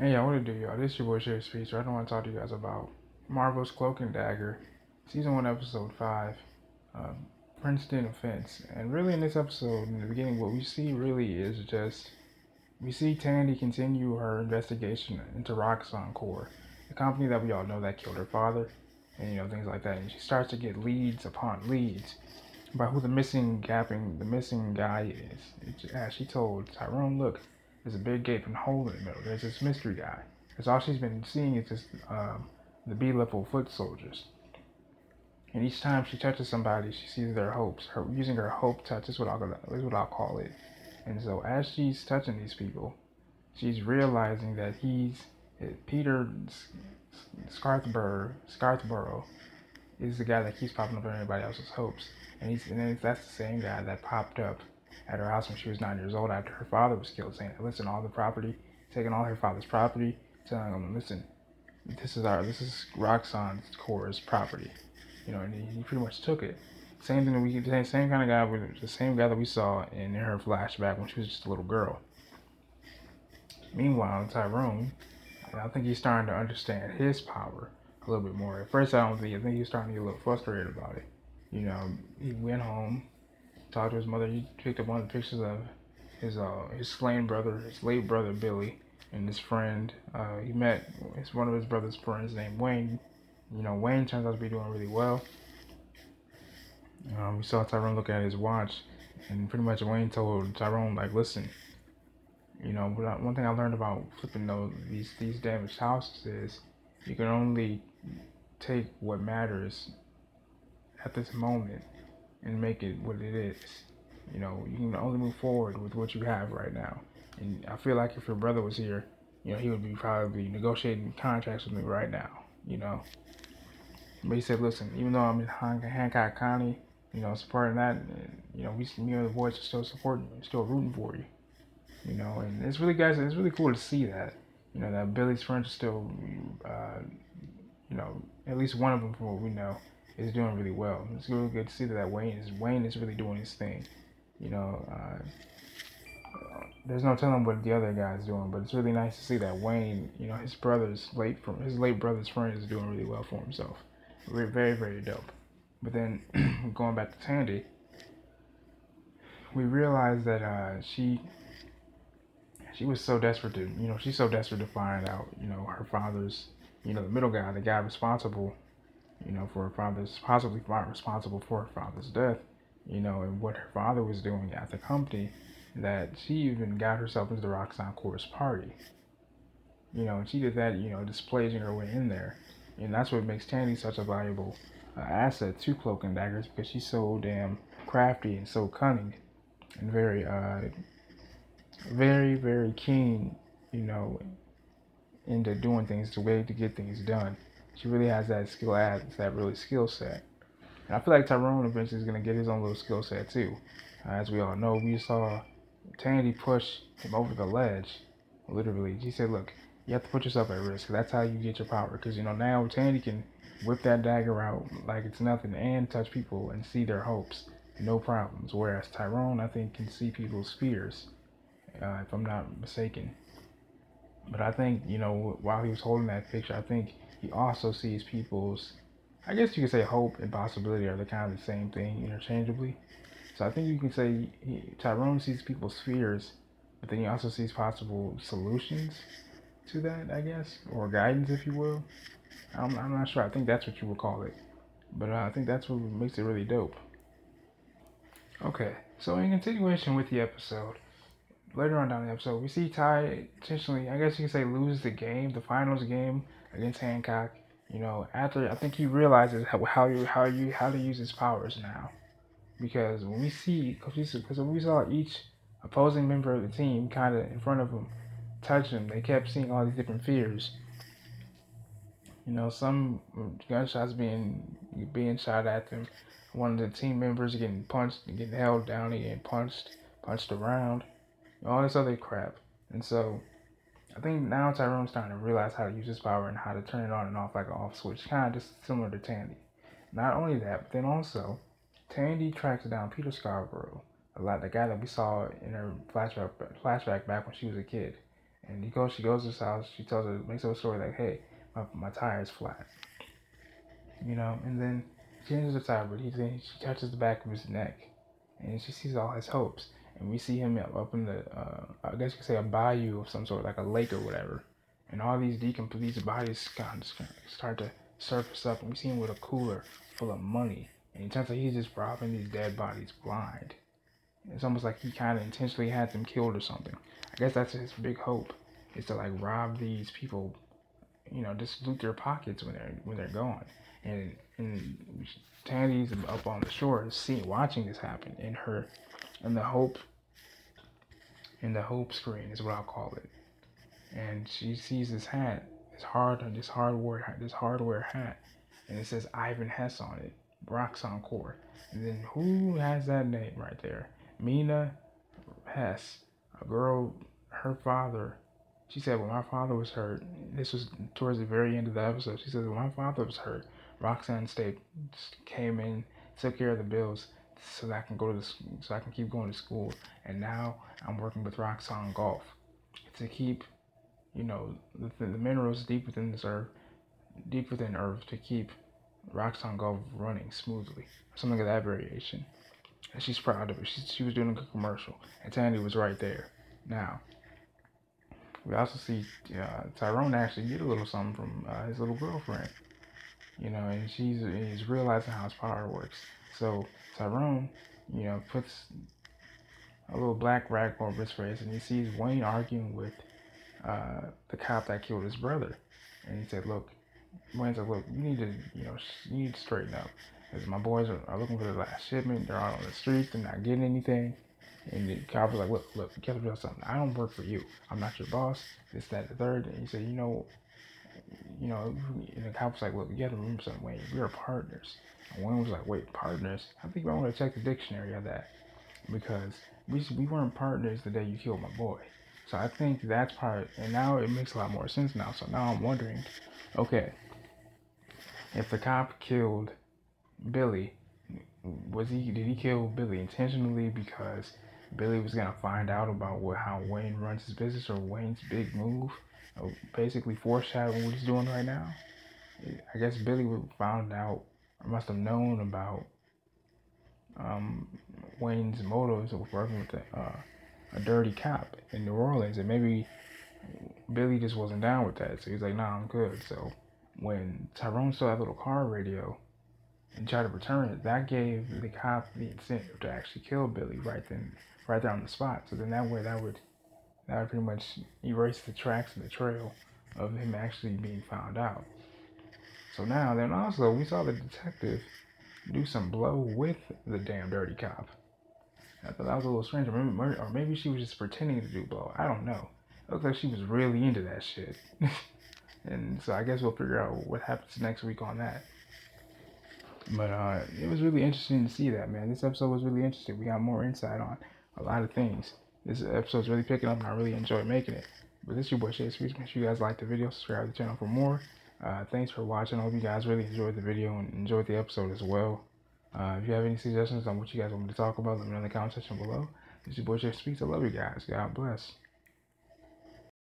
Hey y'all, what it do, y'all? This is your boy Sherry Speech. I want to talk to you guys about Marvel's Cloak and Dagger, Season 1, Episode 5, uh, Princeton Offense. And really, in this episode, in the beginning, what we see really is just we see Tandy continue her investigation into Roxxon Core, the company that we all know that killed her father, and things like that. And she starts to get leads upon leads about who the missing guy is. As she told Tyrone, look, there's a big gaping hole in the middle. There's this mystery guy. That's all she's been seeing is just the B-level foot soldiers. And each time she touches somebody, she sees their hopes. Her using her hope touch is what I'll call it. And so as she's touching these people, she's realizing that Peter Scarthborough is the guy that keeps popping up in everybody else's hopes. And that's the same guy that popped up at her house when she was 9 years old after her father was killed, saying, listen, all the property, taking all her father's property, telling him, listen, this is Roxxon's Core's property. And he pretty much took it. Same thing same kind of guy with the same guy that we saw in her flashback when she was just a little girl. Meanwhile, Tyrone, I think he's starting to understand his power a little bit more. At first, I think he was starting to get a little frustrated about it. He went home, talked to his mother. He picked up one of the pictures of his slain brother, his late brother Billy, and his friend. He met one of his brother's friends named Wayne. Wayne turns out to be doing really well. We saw Tyrone look at his watch, and pretty much Wayne told Tyrone, like, listen, one thing I learned about flipping these damaged houses is you can only take what matters at this moment and make it what it is. You can only move forward with what you have right now. And I feel like if your brother was here, he would be probably negotiating contracts with me right now. But he said, listen, even though I'm in Hancock County, supporting that, me and the boys are still supporting you, still rooting for you. And it's really cool to see that, that Billy's friends are still, at least one of them, from what we know, is doing really well. It's really good to see that Wayne is really doing his thing. There's no telling what the other guy's doing, but it's really nice to see that Wayne, his late brother's friend is doing really well for himself. Very, very dope. But then going back to Tandy, we realized that she was so desperate to, she's so desperate to find out, her father's, the middle guy, the guy responsible, for her father's, possibly responsible for her father's death, and what her father was doing at the company, that she even got herself into the Roxxon Core's party. And she did that, displaying her way in there. And that's what makes Tandy such a valuable asset to Cloak and Daggers, because she's so damn crafty and so cunning and very, very, very keen, into doing things, the way to get things done. She really has that skill set. And I feel like Tyrone eventually is going to get his own little skill set too. As we all know, we saw Tandy push him over the ledge, literally. She said, look, you have to put yourself at risk. That's how you get your power. Because, now Tandy can whip that dagger out like it's nothing and touch people and see their hopes. No problems. Whereas Tyrone, I think, can see people's fears, if I'm not mistaken. But I think, while he was holding that picture, I think he also sees people's, I guess you could say hope and possibility are the kind of the same thing interchangeably. So I think you can say Tyrone sees people's fears, but then he also sees possible solutions to that, I guess, or guidance, if you will. I'm not sure. I think that's what you would call it. But I think that's what makes it really dope. Okay, so in continuation with the episode, later on down the episode, we see Ty intentionally, I guess you could say, lose the finals game against Hancock. After I think he realizes how to use his powers now, because when we saw each opposing member of the team kind of in front of him, touch him, they kept seeing all these different fears. Some gunshots being shot at them. One of the team members getting punched, getting held down, and getting punched around, all this other crap. And so I think now Tyrone's starting to realize how to use his power and how to turn it on and off like an off switch, kind of just similar to Tandy. Not only that, but then also Tandy tracks down Peter Scarborough, the guy that we saw in her flashback back when she was a kid. And she goes to his house. She tells her, makes up a story like, hey, my tire's flat. You know, and then she changes the tire, but she touches the back of his neck, and she sees all his hopes. And we see him up in the, I guess you could say a bayou of some sort, like a lake or whatever. And all these decomposed bodies kind of start to surface up, and we see him with a cooler full of money. And it turns out he's just robbing these dead bodies blind. It's almost like he kind of intentionally had them killed or something. I guess that's his big hope, is to like rob these people, you know, just loot their pockets when they're gone. And Tandy's up on the shore, watching this happen in the hope screen is what I'll call it. And she sees this hat, this hardware hat, and it says Ivan Hess on it, Roxxon Core. And then who has that name right there? Mina Hess, a girl, her father. She said, when my father was hurt, this was towards the very end of the episode, she said, when my father was hurt, Roxxon State came in, took care of the bills so that I can keep going to school. And now I'm working with Roxxon Golf to keep, you know, the minerals deep within Earth to keep Roxxon Golf running smoothly, something of that variation. And she's proud of it. She was doing a good commercial, and Tandy was right there. Now, we also see Tyrone actually get a little something from his little girlfriend, you know, and he's realizing how his power works. So Tyrone, you know, puts a little black rag over his face, and he sees Wayne arguing with the cop that killed his brother. And he said, look, Wayne said, look, you need to straighten up. Because my boys are looking for the last shipment. They're out on the streets. They're not getting anything. And the cop was like, look, you gotta realize something. I don't work for you. I'm not your boss. This, that, the third. And he said, you know, and the cop was like, look, you gotta remember something, Wayne. We are partners. And Wayne was like, wait, partners? I think I want to check the dictionary of that. Because we weren't partners the day you killed my boy. So I think that's part, and now it makes a lot more sense now. So now I'm wondering, okay, if the cop killed Billy, did he kill Billy intentionally because Billy was gonna find out about how Wayne runs his business, or Wayne's big move, basically foreshadowing what he's doing right now? I guess Billy found out, or must have known about Wayne's motives of working with a dirty cop in New Orleans, and maybe Billy just wasn't down with that, so he's like, nah, I'm good. So when Tyrone saw that little car radio and tried to return it, that gave the cop the incentive to actually kill Billy right there on the spot. So then that would pretty much erase the tracks and the trail of him actually being found out. So now, then also, we saw the detective do some blow with the damn dirty cop. I thought that was a little strange, or maybe she was just pretending to do blow. I don't know. It looks like she was really into that shit. And so I guess we'll figure out what happens next week on that. But it was really interesting to see that, man. This episode was really interesting. We got more insight on a lot of things. This episode's really picking up, and I really enjoyed making it. But this is your boy Shay Speaks. Make sure you guys like the video, subscribe to the channel for more. Thanks for watching. I hope you guys really enjoyed the video and enjoyed the episode as well. If you have any suggestions on what you guys want me to talk about, let me know in the comment section below. This is your boy Shay Speaks. I love you guys. God bless.